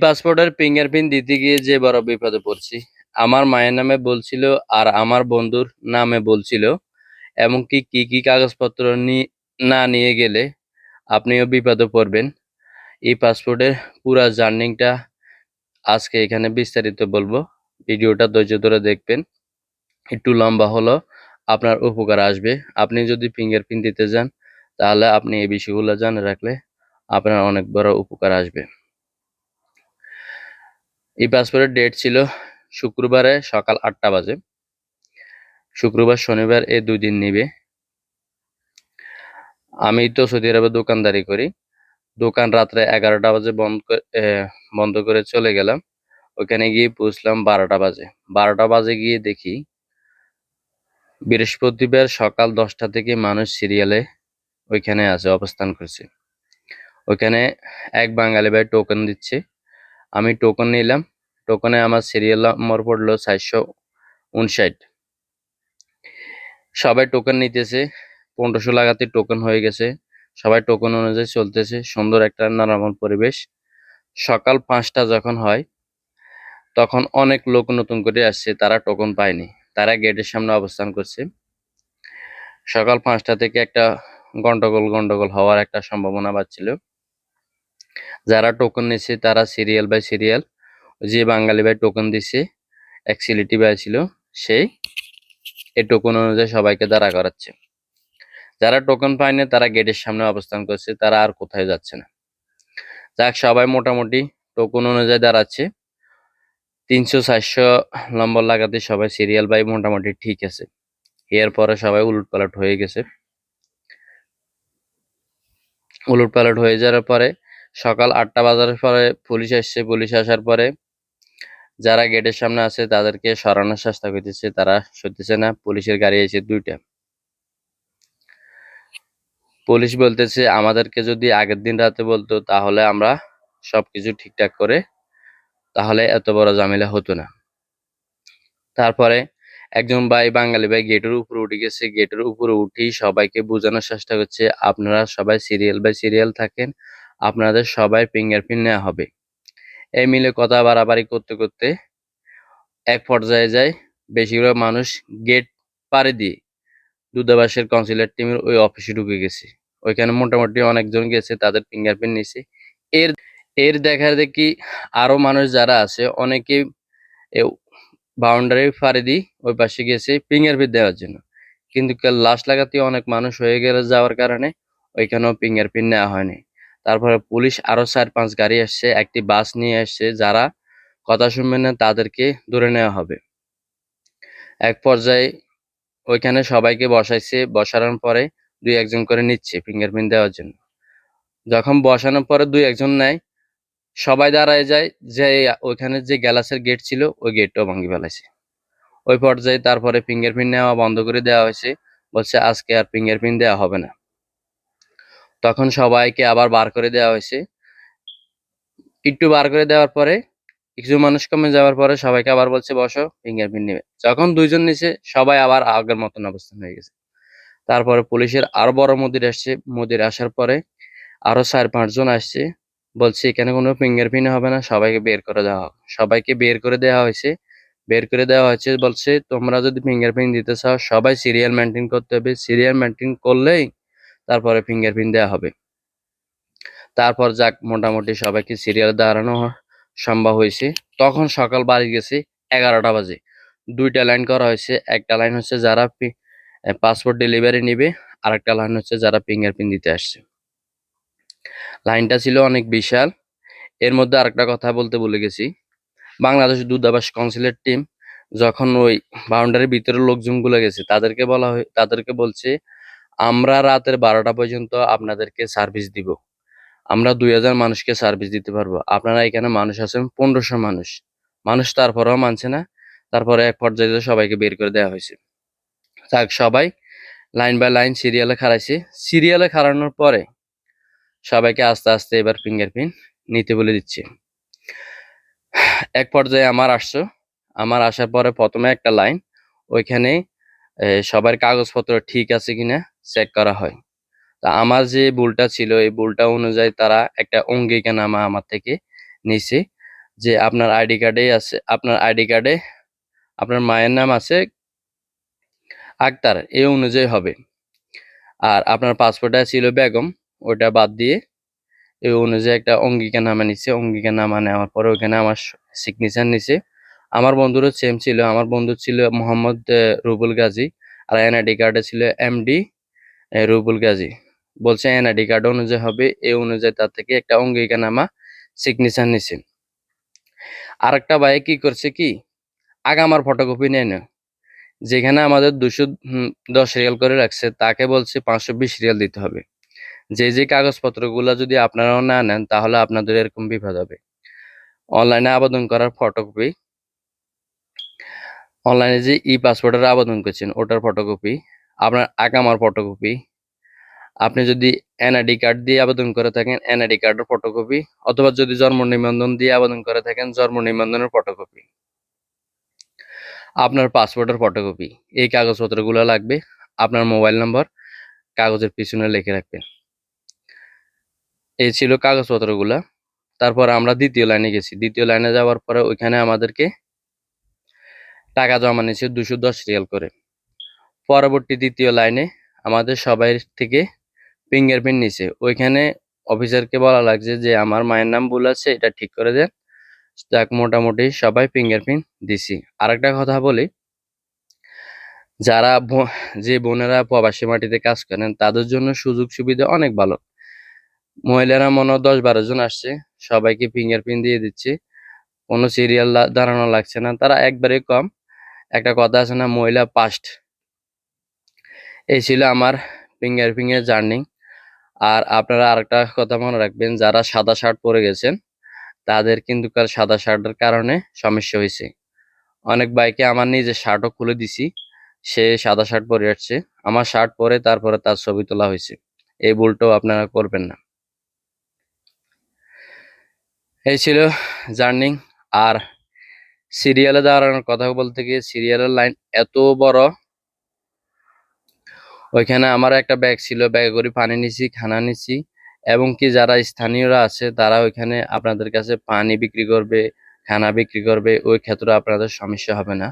পাসপোর্টের ফিঙ্গারপ্রিন্ট দিতে গিয়ে যে বড় বিপদে পড়ছি। আমার মায়ের নামে বলছিল আর আমার বন্ধুর নামে বলছিল। এমনকি কি কি কাগজপত্র না নিয়ে গেলে আপনিও বিপদে পড়বেন। এই পাসপোর্টের পুরা জার্নিটা আজকে এখানে বিস্তারিত বলবো। ভিডিওটা ধৈর্য ধরে দেখবেন। একটু লম্বা হলো আপনার উপকার আসবে। আপনি যদি ফিঙ্গারপ্রিন্ট দিতে যান তাহলে আপনি এই বিষয়গুলো জানে রাখলে আপনার অনেক বড় উপকার আসবে। এই পাসপোর্টের ডেট ছিল শুক্রবারে সকাল 8টা বাজে। শুক্রবার শনিবার এই 2 দিন নিবে। আমি তো সৌদি আরবে দোকানদারি করি। দোকান রাত্রে 11টা বাজে বন্ধ করে চলে গেলাম। ওখানে গিয়ে পৌঁছলাম 12টা বাজে। 12টা বাজে গিয়ে দেখি বৃহস্পতিবার সকাল 10টা থেকে মানুষ সিরিয়ালে ওইখানে আছে, অবস্থান করছে। ওইখানে এক বাঙালি ভাই টোকেন দিচ্ছে। আমি টোকেন নিলাম। টোকেনে আমার সিরিয়াল নম্বর পড়লো 459। সবাই টোকেন নিতেছে। 1500 লাগাতে টোকেন হয়ে গেছে। সবাই টোকেন অনুযায়ী চলতেছে। সুন্দর একটা নরমাল পরিবেশ। সকাল 5টা যখন হয় তখন অনেক লোক নতুন করে আসছে, তারা টোকেন পায়নি। তারা গেটের সামনে অবস্থান করছে। সকাল 5টা থেকে একটা গন্ডগোল হওয়ার একটা সম্ভাবনা বাড়ছিল। যারা টোকেন নিচ্ছে তারা সিরিয়াল বাই সিরিয়াল, যে বাঙালি ভাই টোকেন দিছে, এক সিলেটি ভাই ছিল, সেই এই টোকেন অনুযায়ী সবাইকে দাঁড়া করাচ্ছে। যারা টোকেন পায়নি তারা গেটের সামনে অবস্থান করছে, তারা আর কোথায় যাচ্ছে না। যাক, সবাই মোটামুটি টোকেন অনুযায়ী দাঁড়াচ্ছে। 300-400 নম্বর লাগাতে সবাই সিরিয়াল বাই মোটামুটি ঠিক আছে। এরপরে সবাই উলটপালট হয়ে গেছে। উলটপালট হয়ে যাওয়ার পরে সকাল 8টা বাজার পরে পুলিশ আসছে। পুলিশ আসার পরে যারা গেটের সামনে আছে তাদেরকে সরানোর চেষ্টা করতেছে, তারা সরতেছে না। পুলিশের গাড়ি এসে 2টা। পুলিশ বলতেছে আমাদেরকে যদি আগের দিন রাতে বলতো তাহলে আমরা সবকিছু ঠিকঠাক করে, তাহলে এত বড় ঝামেলা হতো না। তারপরে একজন ভাই, বাঙালি ভাই, গেটের উপরে উঠে গেছে। গেটের উপরে উঠেই সবাইকে বোঝানোর চেষ্টা করছে আপনারা সবাই সিরিয়াল বাই সিরিয়াল থাকেন, আপনাদের সবাই ফিঙ্গারপ্রিন্ট নেওয়া হবে। এই মিলে কথা বাড়াবাড়ি করতে করতে এক পর্যায়ে যায় বেশিরভাগ মানুষ গেট পাড়ে দিয়ে দূতাবাসের কনসুলেট টিমের ওই অফিসে ঢুকে গেছে। ওইখানে মোটামুটি অনেকজন গেছে, তাদের ফিঙ্গারপ্রিন্ট নিছে। এর এর দেখা দেখি আরো মানুষ যারা আছে অনেকে বাউন্ডারি পাড়ে দিয়ে ওই পাশে গেছে ফিঙ্গারপ্রিন্ট দেওয়ার জন্য। কিন্তু লাশ লাগাতে অনেক মানুষ হয়ে গেলে যাওয়ার কারণে ওইখানেও ফিঙ্গারপ্রিন্ট নেওয়া হয়নি। তারপরে পুলিশ আরো 4-5 গাড়ি আসছে, একটি বাস নিয়ে আসছে। যারা কথা শুনবে না তাদেরকে ধরে নেওয়া হবে। এক পর্যায়ে ওইখানে সবাইকে বসাইছে। বসানোর পরে 2-1 জন করে নিচ্ছে ফিঙ্গারপ্রিন্ট দেওয়ার জন্য। যখন বসানোর পরে 2-1 জন নেয়, সবাই দাঁড়ায় যায়। যে ওইখানে যে গ্যালাসের গেট ছিল ওই গেটটাও ভাঙি ফেলাইছে। ওই পর্যায়ে তারপরে ফিঙ্গারপ্রিন্ট নেওয়া বন্ধ করে দেওয়া হয়েছে। বলছে আজকে আর ফিঙ্গারপ্রিন্ট দেওয়া হবে না। তখন সবাইকে আবার বার করে দেওয়া হয়েছে। একটু বার করে দেওয়ার পরে কিছু মানুষ কমে যাওয়ার পরে সবাইকে আবার বলছে বসো, ফিঙ্গারপ্রিন্ট নেবে। যখন 2 জন নিছে সবাই আবার আগের মতন অবস্থান হয়ে গেছে। তারপরে পুলিশের আরো বড় মুদির আসছে। মুদির আসার পরে আরো 4-5 জন আসছে। বলছে এখানে কোনো ফিঙ্গারপ্রিন্ট হবে না, সবাইকে বের করে দেওয়া হোক। সবাইকে বের করে দেওয়া হয়েছে। বের করে দেওয়া হয়েছে বলছে তোমরা যদি ফিঙ্গারপ্রিন্ট দিতে চাও সবাই সিরিয়াল মেনটেন করতে হবে। সিরিয়াল মেনটেন করলেই তারপরে ফিঙ্গারপ্রিন্ট দেওয়া হবে। তারপর যাক, মোটামুটি সবাইকে সিরিয়াল দাঁড়ানো সম্ভব হয়েছে। তখন সকাল বাড়ি গেছে 11টা বাজে। 2টা লাইন করা হয়েছে। একটা লাইন হচ্ছে যারা পাসপোর্ট ডেলিভারি নিবে, আর একটা লাইন হচ্ছে যারা ফিঙ্গারপ্রিন্ট দিতে আসছে। লাইনটা ছিল অনেক বিশাল। এর মধ্যে আরেকটা কথা বলতে ভুলে গেছি। বাংলাদেশ দূতাবাস কনসুলেট টিম যখন ওই বাউন্ডারির ভিতরে লোকজনগুলো গেছে তাদেরকে বলছে আমরা রাতের 12টা পর্যন্ত আপনাদেরকে সার্ভিস দিব। আমরা 2000 মানুষকে সার্ভিস দিতে পারবো। আপনারা এখানে মানুষ আছেন 1500 মানুষ। মানুষ তারপরেও মানছে না। তারপরে এক পর্যায়ে সবাইকে বের করে দেওয়া হয়েছে। যাক, সবাই লাইন বাই লাইন সিরিয়ালে খাড়াইছে। সিরিয়ালে খাড়ানোর পরে সবাইকে আস্তে আস্তে এবার ফিঙ্গারপ্রিন্ট নিতে বলে দিচ্ছে। এক পর্যায়ে আমার আসার পরে প্রথমে একটা লাইন, ওইখানে সবার কাগজপত্র ঠিক আছে কিনা চেক করা হয়। তা আমার যে ভুলটা ছিল এই ভুলটা অনুযায়ী তারা একটা অঙ্গীকারনামা আমার থেকে নিছে। যে আপনার আইডি কার্ডে আছে, আপনার আইডি কার্ডে আপনার মায়ের নাম আছে আক্তার, এই অনুযায়ী হবে। আর আপনার পাসপোর্টে ছিল বেগম, ওটা বাদ দিয়ে এই অনুযায়ী একটা অঙ্গীকারনামা নিচ্ছে। অঙ্গীকারনামা নেওয়ার পরে ওখানে আমার সিগনেচার নিছে। আমার বন্ধুরও সেম ছিল, আমার বন্ধু ছিল মোহাম্মদ রুবুল গাজী, আর এনআইডি কার্ডে ছিল এমডি রুবুল গাজী। বলছে এনআইডি কার্ড অনুযায়ী হবে, এই অনুযায়ী তার থেকে একটা অঙ্গীকারনামা সিগনেচার নিছে। আরেকটা ভাই কি করছে কি, আগামার ফটোকপি নেয় না, যেখানে আমাদের 210 রিয়াল করে রাখছে তাকে বলছে 520 রিয়াল দিতে হবে। যে কাগজপত্রগুলো যদি আপনারাও না নেন তাহলে আপনাদের এরকম বিপদ হবে। অনলাইনে আবেদন করার ফটোকপি, অনলাইনে যে ই পাসপোর্টের আবেদন করছেন ওটার ফটোকপি, আপনার আকামার ফটোকপি, আপনি যদি এনআইডি কার্ড দিয়ে আবেদন করে থাকেন এনআইডি কার্ডের ফটোকপি, অথবা যদি জন্ম নিবন্ধন দিয়ে আবেদন করে থাকেন জন্ম নিবন্ধনের ফটোকপি, আপনার পাসপোর্টের ফটোকপি, এই কাগজপত্রগুলো লাগবে। আপনার মোবাইল নম্বর কাগজের পিছনে লিখে রাখবেন। এই ছিল কাগজপত্রগুলা। তারপর আমরা দ্বিতীয় লাইনে গেছি। দ্বিতীয় লাইনে যাওয়ার পরে ওইখানে আমাদেরকে টাকা জমা নিয়েছে 210 রিয়াল করে। পরবর্তী দ্বিতীয় লাইনে আমাদের সবাই থেকে ফিঙ্গারপ্রিন্ট নিছে। ওইখানে অফিসারকে বলা লাগছে যে আমার মায়ের নাম ভুল আছে, এটা ঠিক করে দেন। যাক, মোটামুটি সবাই ফিঙ্গারপ্রিন্ট দিছি। আরেকটা কথা বলি, যারা যে বোনেরা প্রবাসী মাটিতে কাজ করেন তাদের জন্য সুযোগ সুবিধা অনেক ভালো। মহিলারা মনে হয় 10-12 জন আসছে, সবাইকে ফিঙ্গারপ্রিন্ট দিয়ে দিচ্ছে, কোনো সিরিয়াল দাঁড়ানো লাগছে না, তারা একবারে কম। একটা কথা আছে না, মহিলা পাস্ট। এই ছিল আমার ফিঙ্গারপ্রিন্টের জার্নি। আর আপনারা আরেকটা কথা মনে রাখবেন, যারা সাদা শার্ট পরে গেছেন তাদের কিন্তু সাদা শার্টের কারণে সমস্যা হয়েছে। অনেক বাইকে আমার নিজের শার্টও খুলে দিছি, সে সাদা শার্ট পরে আসছে, আমার শার্ট পরে তারপরে তার ছবি তোলা হয়েছে। এই ভুলটাও আপনারা করবেন না। এই ছিল জার্নি। আর সিরিয়ালে দাঁড়ানোর কথা বলতে গিয়ে সিরিয়ালের লাইন এত বড়, ওইখানে আমার একটা ব্যাগ ছিল, ব্যাগে করে পানি নিছি, খানা নিছি, এবং কি যারা স্থানীয়রা আছে তারা ওইখানে আপনাদের কাছে পানি বিক্রি করবে, খানা বিক্রি করবে, ওই ক্ষেত্রে আপনাদের সমস্যা হবে না।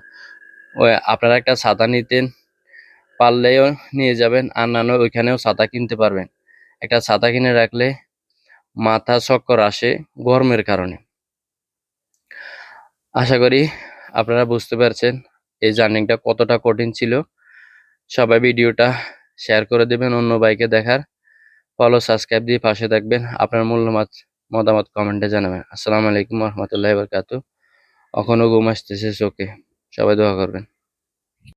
ওই আপনারা একটা ছাতা নিতেন পারলেও নিয়ে যাবেন, আর না নয় ওইখানেও ছাতা কিনতে পারবেন। একটা ছাতা কিনে রাখলে মাথা চক্কর আসে গরমের কারণে। আশা করি আপনারা বুঝতে পারছেন এই জার্নিটা কতটা কঠিন ছিল। সবাই ভিডিওটা শেয়ার করে দেবেন অন্য বাইকে দেখার, ফলো সাবস্ক্রাইব দিয়ে পাশে থাকবেন, আপনার মতামত কমেন্টে জানাবেন। আসসালামু আলাইকুম রহমতুল্লাহি বারাকাতুহু। এখনো ঘুম আসতেছে চোখে, সবাই দোয়া করবেন।